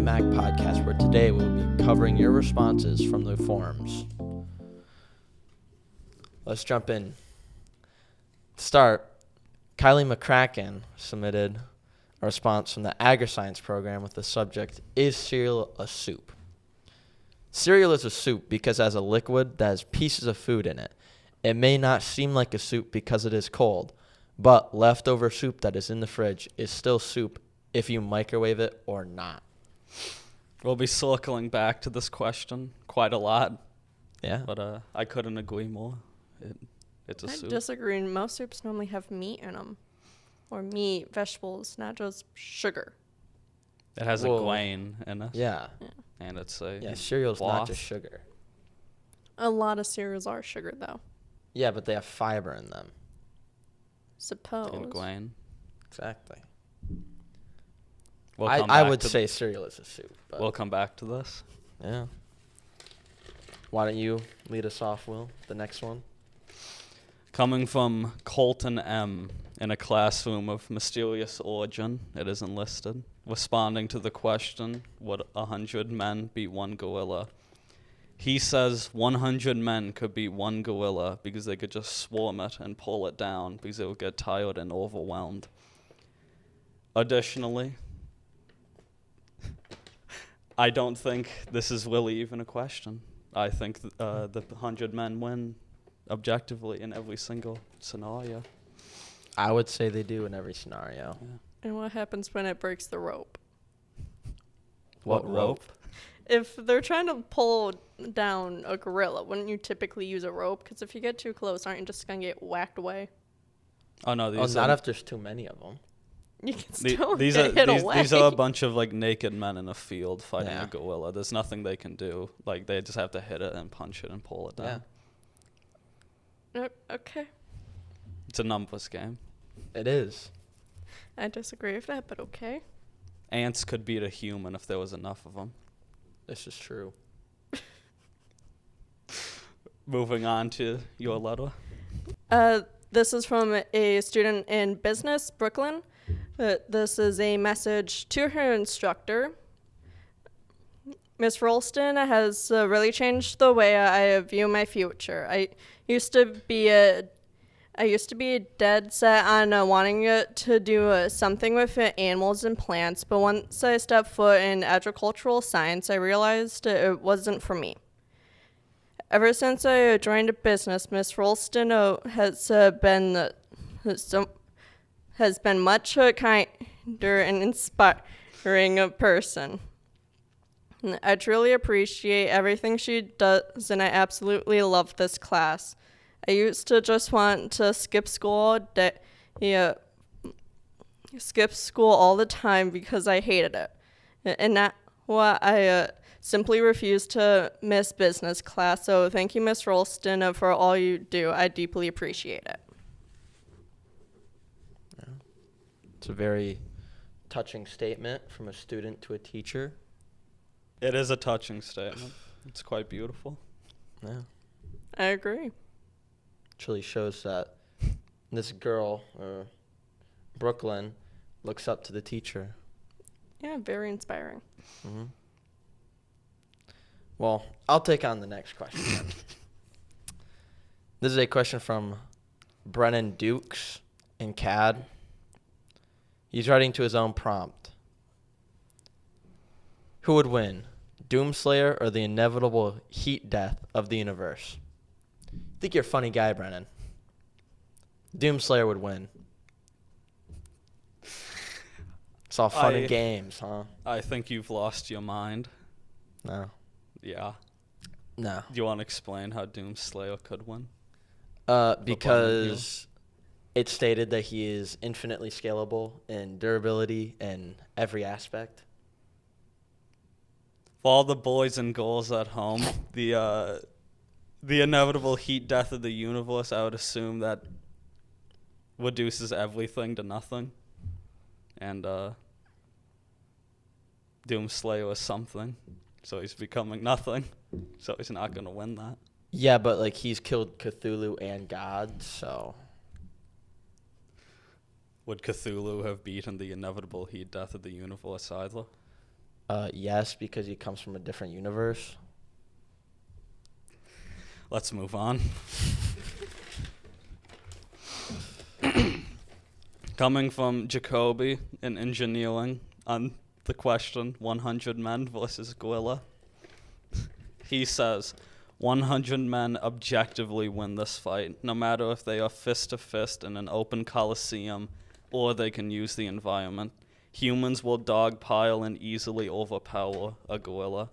My MACC Podcast, where today we'll be covering your responses from the forums. Let's jump in. To start, Kylie McCracken submitted a response from the Agri-Science program with the subject, "Is cereal a soup?" Cereal is a soup because as a liquid that has pieces of food in it. It may not seem like a soup because it is cold, but leftover soup that is in the fridge is still soup if you microwave it or not. We'll be circling back to this question quite a lot. Yeah. But I couldn't agree more. It's a soup. I disagree. Most soups normally have meat in them. Or meat, vegetables, not just sugar. It has a grain in it. Yeah. And it's a cereal's not broth. just sugar. A lot of cereals are sugar, though. Yeah, but they have fiber in them. Suppose. And grain. Exactly. We'll I would say cereal is a soup. But we'll come back to this. yeah. Why don't you lead us off, Will? The next one. Coming from Colton M. in a classroom of mysterious origin, it isn't listed, responding to the question, would 100 men beat one gorilla? He says 100 men could beat one gorilla because they could just swarm it and pull it down because they would get tired and overwhelmed. Additionally, I don't think this is really even a question. I think the 100 men win objectively in every single scenario. I would say they do in every scenario. Yeah. And what happens when it breaks the rope? What rope? If they're trying to pull down a gorilla, wouldn't you typically use a rope? Because if you get too close, aren't you just going to get whacked away? Oh, no. Not if there's too many of them. You can still These hit away. are a bunch of like naked men in a field fighting Yeah. a gorilla. There's nothing they can do. Like they just have to hit it and punch it and pull it down. Okay. It's a numbers game. It is. I disagree with that, but okay. Ants could beat a human if there was enough of them. This is true. Moving on to your letter. This is from a student in business, Brooklyn. This is a message to her instructor. Miss Rolston has really changed the way I view my future. I used to be dead set on wanting to do something with animals and plants, but once I stepped foot in agricultural science, I realized it wasn't for me. Ever since I joined a business, Miss Rolston has been much kinder and inspiring person. I truly appreciate everything she does, and I absolutely love this class. I used to just want to skip school all the time because I hated it. And now I simply refuse to miss business class. So thank you, Miss Rolston, for all you do. I deeply appreciate it. Yeah. It's a very touching statement from a student to a teacher. It is a touching statement. It's quite beautiful. Yeah. I agree. Actually shows that this girl, Brooklyn, looks up to the teacher. Yeah, very inspiring. Mm-hmm. Well, I'll take on the next question then. This is a question from Brennan Dukes in CAD. He's writing to his own prompt. Who would win, Doomslayer or the inevitable heat death of the universe? I think you're a funny guy, Brennan. Doomslayer would win. It's all fun and games, huh? I think you've lost your mind. No. Yeah. No. Do you want to explain how Doomslayer could win? Because it stated that he is infinitely scalable in durability and every aspect. For all the boys and girls at home, the inevitable heat death of the universe, I would assume that reduces everything to nothing. And Doomslayer is something, so he's becoming nothing. So he's not going to win that. Yeah, but like he's killed Cthulhu and God, so. Would Cthulhu have beaten the inevitable heat death of the universe either? Yes, because he comes from a different universe. Let's move on. Coming from Jacoby in engineering on the question 100 men versus gorilla. He says 100 men objectively win this fight, no matter if they are fist to fist in an open coliseum or they can use the environment. Humans will dogpile and easily overpower a gorilla.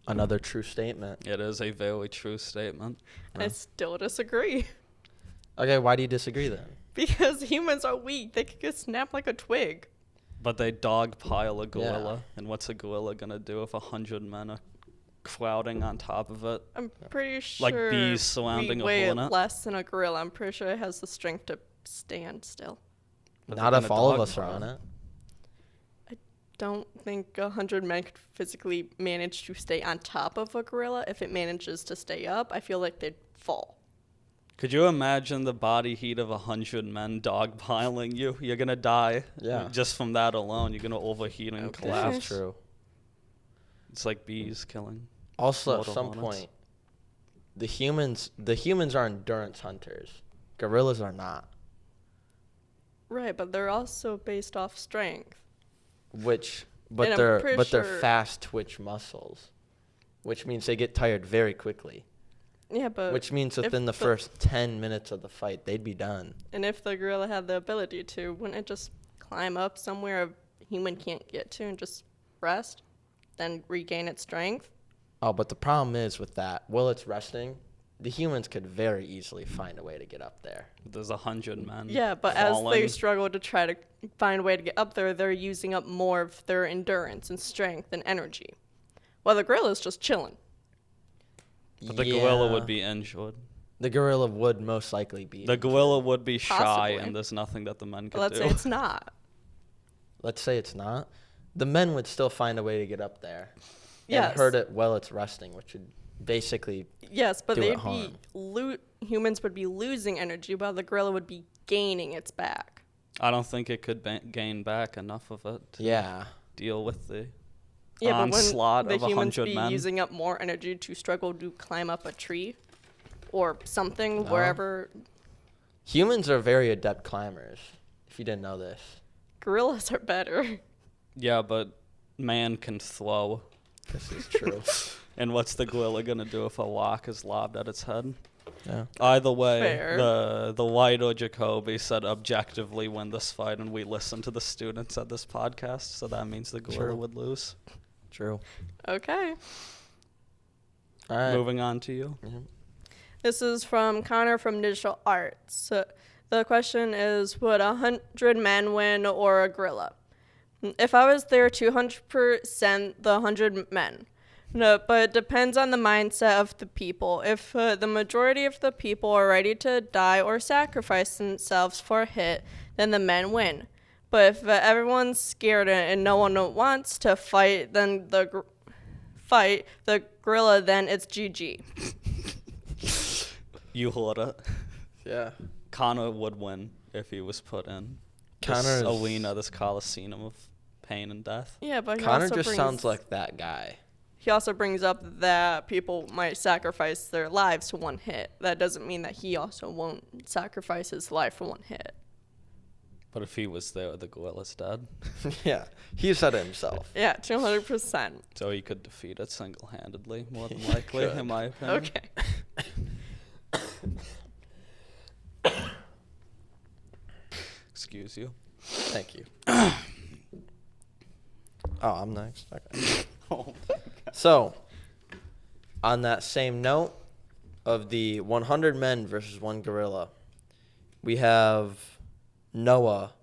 Another true statement. It is a very true statement. I still disagree. Okay, why do you disagree then? Because humans are weak. They could get snapped like a twig. But they dogpile a gorilla. Yeah. And what's a gorilla going to do if 100 men are crowding on top of it? I'm pretty sure Like bees surrounding we a weigh hornet? less than a gorilla. I'm pretty sure it has the strength to stand still. But Not they're if gonna all of us are dogpile. on it. Don't think 100 men could physically manage to stay on top of a gorilla. If it manages to stay up, I feel like they'd fall. Could you imagine the body heat of 100 men dogpiling you? You're going to die. Yeah. Just from that alone, you're going to overheat and Okay. collapse. That's true. It's like bees killing. Also, at mortal some hornets. point, the humans are endurance hunters. Gorillas are not. Right, but they're also based off strength. But And I'm they're pretty sure- fast twitch muscles, which means they get tired very quickly. Yeah, but Which means if within the first 10 minutes of the fight, they'd be done. and if the gorilla had the ability to, wouldn't it just climb up somewhere a human can't get to and just rest, then regain its strength? Oh, but the problem is with that, while it's resting, the humans could very easily find a way to get up there. There's 100 men. Yeah, but as they falling. struggle to try to find a way to get up there, they're using up more of their endurance and strength and energy. While the gorilla's just chilling. But the gorilla Yeah. would be injured. The gorilla would most likely be. The gorilla would be shy, Possibly. and there's nothing that the men could But let's do. say it's not. Let's say it's not. The men would still find a way to get up there. Yes. And hurt it while it's resting, which would basically. Yes, but do it they'd be humans would be losing energy while the gorilla would be gaining its back. I don't think it could gain back enough of it to Yeah. deal with the Yeah, onslaught but of when the humans 100 be men. using up more energy to struggle to climb up a tree or something No. wherever. Humans are very adept climbers, if you didn't know this. Gorillas are better. Yeah, but man can throw. This is true. And what's the gorilla gonna do if a rock is lobbed at its head? Yeah. Either way, Fair. the white or Jacoby said objectively win this fight, and we listened to the students at this podcast, so that means the gorilla True. would lose. True. Okay. All right. Moving on to you. Mhm. This is from Connor from Digital Arts. So the question is, would 100 men win or a gorilla? If I was there, 200% the 100 men. No, but it depends on the mindset of the people. If the majority of the people are ready to die or sacrifice themselves for a hit, then the men win. But if everyone's scared and no one wants to fight, then the gorilla, then it's GG. You heard it. Yeah. Connor would win if he was put in Connor's- this arena, this coliseum of pain and death. Yeah, but he Connor also just brings, sounds like that guy. He also brings up that people might sacrifice their lives to one hit. That doesn't mean that he also won't sacrifice his life for one hit. But if he was there, the gorilla's dead. Yeah. He said it himself. Yeah, 200%. So he could defeat it single-handedly, more than likely, could. in my opinion. Okay. Excuse you. Thank you. Oh, I'm next. Okay. Oh, So, on that same note of the 100 men versus one gorilla, we have Noah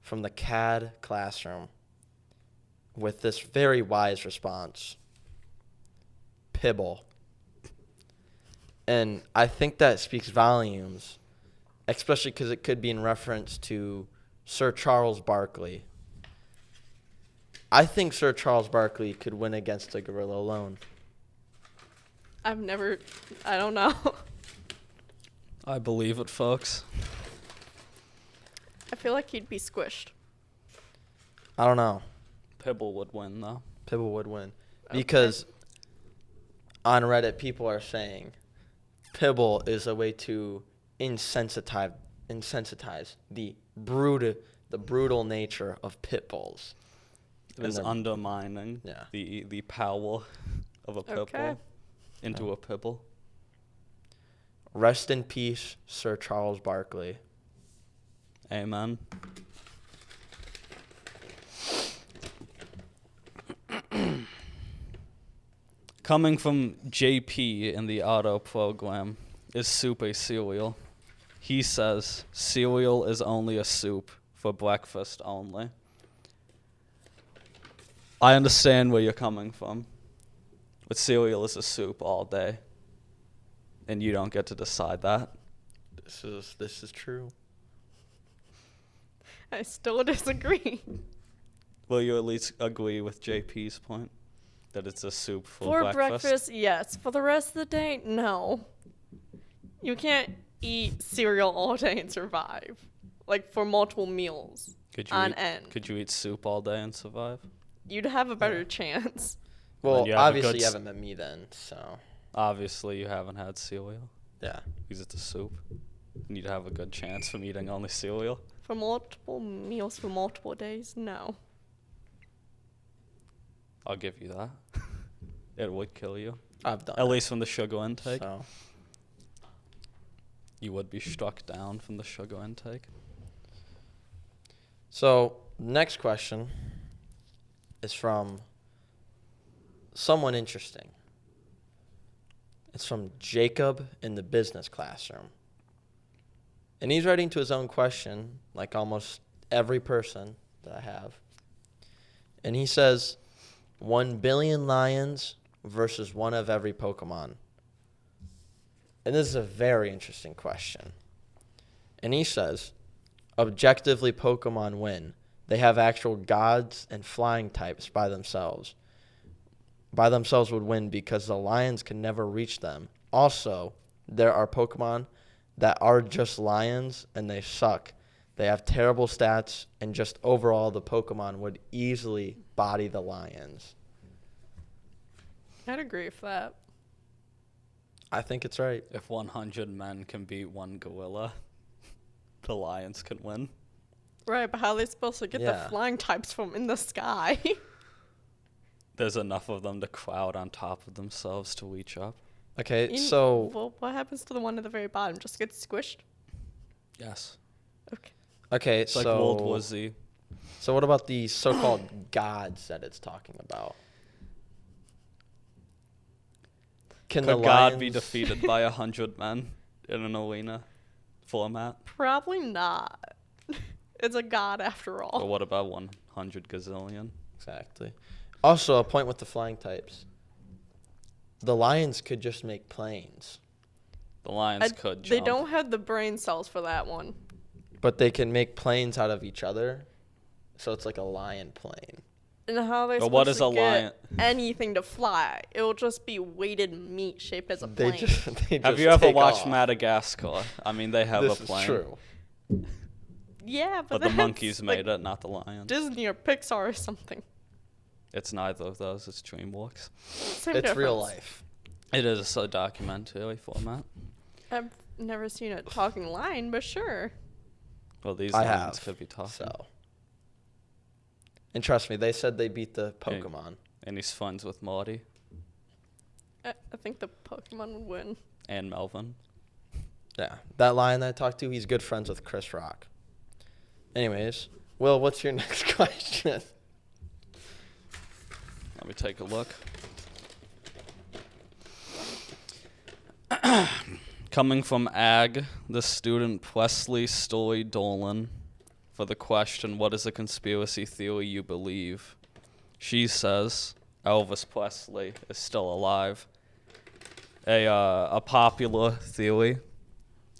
from the CAD classroom with this very wise response. Pibble. And I think that speaks volumes, especially because it could be in reference to Sir Charles Barkley. I think Sir Charles Barkley could win against a gorilla alone. I don't know. I believe it, folks. I feel like he'd be squished. I don't know. Pibble would win, though. Pibble would win. Okay. Because on Reddit, people are saying Pibble is a way to insensitize the brutal nature of pit bulls. It is undermining the power of a pit bull into a pibble. Rest in peace, Sir Charles Barkley. Amen. Coming from JP in the auto program, is soup a cereal? He says cereal is only a soup for breakfast only. I understand where you're coming from, but cereal is a soup all day, and you don't get to decide that. This is true. I still disagree. Will you at least agree with JP's point that it's a soup for breakfast? For breakfast, yes. For the rest of the day, no. You can't eat cereal all day and survive. Like, for multiple meals on end. Could you eat soup all day and survive? You'd have a better chance. Well, obviously you haven't met me then, so. Obviously you haven't had cereal. Yeah. Because it's a soup. And you'd have a good chance from eating only cereal. For multiple meals for multiple days, no. I'll give you that. It would kill you. I've done At least from the sugar intake. So. You would be struck down from the sugar intake. So, next question is from someone interesting. It's from Jacob in the business classroom. And he's writing to his own question, like almost every person that I have. And he says, 1 billion lions versus one of every Pokemon. And this is a very interesting question. And he says, objectively, Pokemon win. They have actual gods and flying types by themselves. By themselves would win because the lions can never reach them. Also, there are Pokemon that are just lions and they suck. They have terrible stats, and just overall, the Pokemon would easily body the lions. I'd agree with that. I think it's right. If 100 men can beat one gorilla, the lions can win. Right, but how are they supposed to get the flying types from in the sky? There's enough of them to crowd on top of themselves to reach up. Okay, so... Well, what happens to the one at the very bottom? Just gets squished? Yes. Okay. Okay, it's like World War Z. So what about the so-called gods that it's talking about? Could God be defeated by 100 men in an arena format? Probably not. It's a god after all. But what about 100 gazillion? Exactly. Also, a point with the flying types. The lions could just make planes. The lions could jump. They don't have the brain cells for that one. But they can make planes out of each other. So it's like a lion plane. And how are they supposed to get anything to fly? It will just be weighted meat shaped as a plane. Have you ever watched Madagascar? I mean, they have a plane. This is true. Yeah, but the monkeys made it, not the lions. Disney or Pixar or something. It's neither of those. It's DreamWorks. Same it's difference. Real life. It is a documentary format. I've never seen a talking lion, but sure. Well, these lions could be talking. So. And trust me, they said they beat the Pokemon. And he's friends with Morty. I think the Pokemon would win. And Melvin. Yeah. That lion that I talked to, he's good friends with Chris Rock. Anyways, Will, what's your next question? Let me take a look. Coming from Ag, the student Presley Story Dolan, for the question, what is a conspiracy theory you believe? She says Elvis Presley is still alive. A popular theory,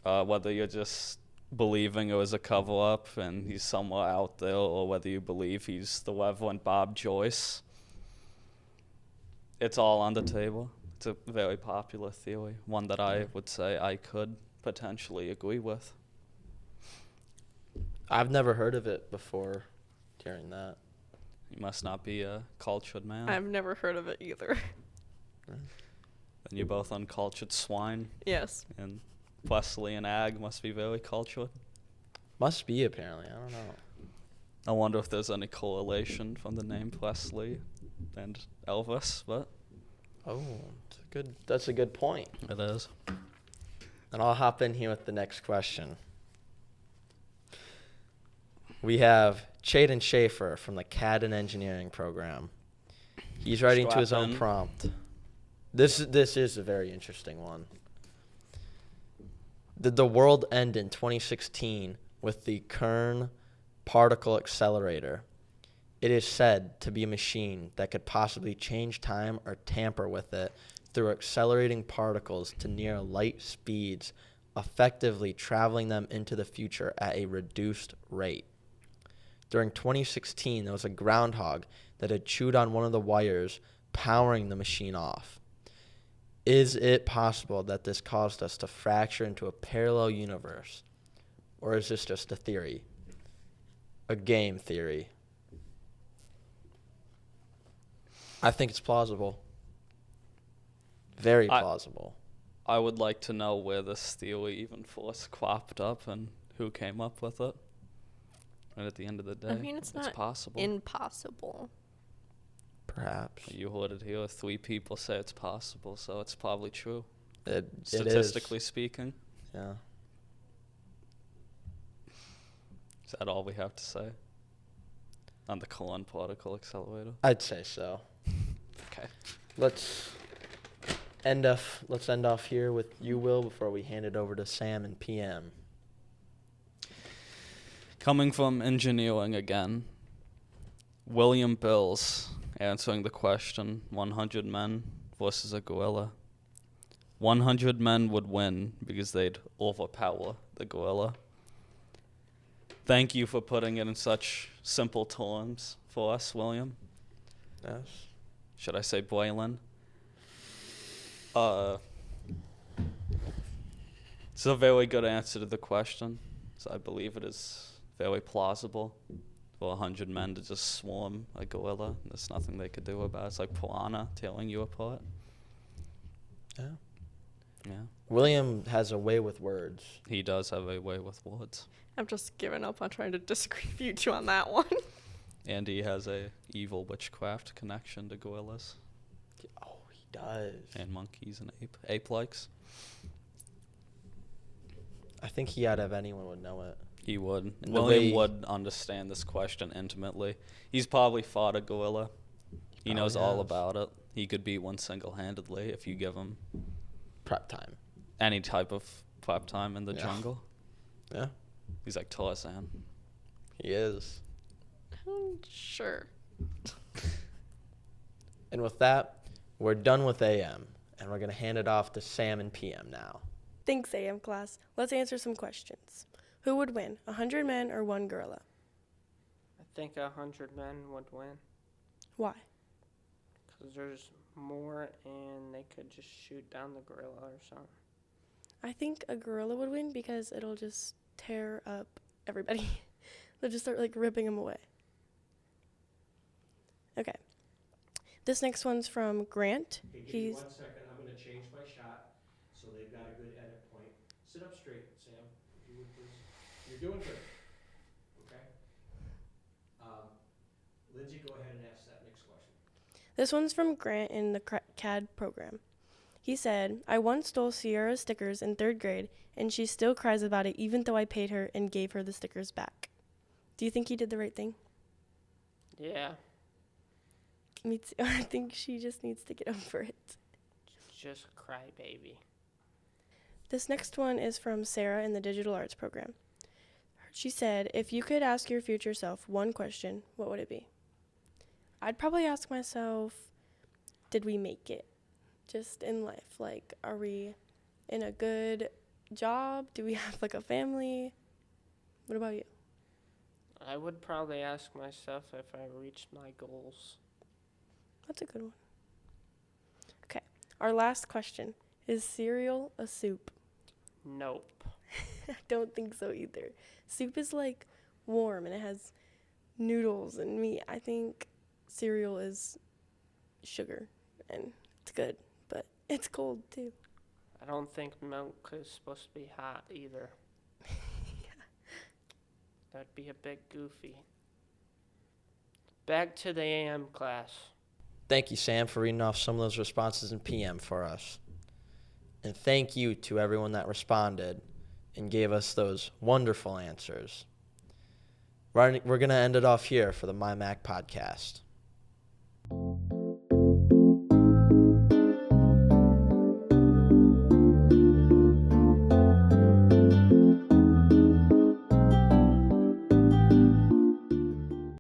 whether you're just believing it was a cover-up and he's somewhere out there, or whether you believe he's the Reverend Bob Joyce. It's all on the table. It's a very popular theory, one that I would say I could potentially agree with. I've never heard of it before hearing that. You must not be a cultured man. I've never heard of it either. Then you're both uncultured swine. Yes. And Wesley and Ag must be very cultured. Must be, apparently. I don't know. I wonder if there's any correlation from the name Wesley and Elvis, but Oh, that's a good point. it is. And I'll hop in here with the next question. We have Chaden Schaefer from the CAD and Engineering program. He's writing to his own Strap in. prompt. This is a very interesting one. Did the world end in 2016 with the Kern particle accelerator? It is said to be a machine that could possibly change time or tamper with it through accelerating particles to near light speeds, effectively traveling them into the future at a reduced rate. During 2016, there was a groundhog that had chewed on one of the wires powering the machine off. Is it possible that this caused us to fracture into a parallel universe? Or is this just a theory? A game theory? I think it's plausible. Very plausible. I would like to know where this theory even first cropped up and who came up with it. And at the end of the day, I mean, it's not possible. impossible. Perhaps. You heard it here. 3 people say it's possible, so it's probably true. It Statistically is. speaking. Yeah. Is that all we have to say on the Coulomb particle accelerator? I'd say so. Okay. Let's end off here with you, Will, before we hand it over to Sam and PM. Coming from engineering again, William Bills answering the question, 100 men versus a gorilla. 100 men would win because they'd overpower the gorilla. Thank you for putting it in such simple terms for us, William. Yes. Should I say Boylan? It's a very good answer to the question. So I believe it is very plausible for 100 men to just swarm a gorilla. There's nothing they could do about it. It's like piranha tearing you apart. Yeah. Yeah. William has a way with words. He does have a way with words. I've just given up on trying to disagree with you two on that one. And he has a evil witchcraft connection to gorillas Oh, he does. and monkeys and ape-likes. I think he out of anyone would know it. He would. And the William way- would understand this question intimately. He's probably fought a gorilla. He knows all has. about it. He could beat one single-handedly if you give him Prep time. any type of prep time in the Yeah. jungle. Yeah, He's like Tarzan. he is. Sure. And with that, we're done with AM, and we're going to hand it off to Sam and PM now. Thanks, AM class. Let's answer some questions. Who would win, 100 men or one gorilla? I think 100 men would win Why? because there's more and they could just shoot down the gorilla or something. I think a gorilla would win because it'll just tear up everybody. They'll just start like ripping them away. Okay. This next one's from Grant. Hey, give me He's 1 second. I'm going to change my shot so they've got a good edit point. Sit up straight, Sam, if you would please. You're doing good. Okay? Lindsay, go ahead and ask that next question. This one's from Grant in the CAD program. He said, I once stole Sierra's stickers in 3rd grade, and she still cries about it even though I paid her and gave her the stickers back. Do you think he did the right thing? Yeah, Me too. I think she just needs to get over it. just cry baby. This next one is from Sarah in the digital arts program. She said, if you could ask your future self one question, what would it be? I'd probably ask myself, did we make it? Just in life. Like, are we in a good job? Do we have like a family? What about you? I would probably ask myself if I reached my goals. That's a good one. Okay. Our last question. Is cereal a soup? Nope. I don't think so either. Soup is like warm and it has noodles and meat. I think cereal is sugar, and it's good, but it's cold too. I don't think milk is supposed to be hot either. That'd be a bit goofy. Back to the AM class. Thank you, Sam, for reading off some of those responses in PM for us. And thank you to everyone that responded and gave us those wonderful answers. We're going to end it off here for the My MACC Podcast.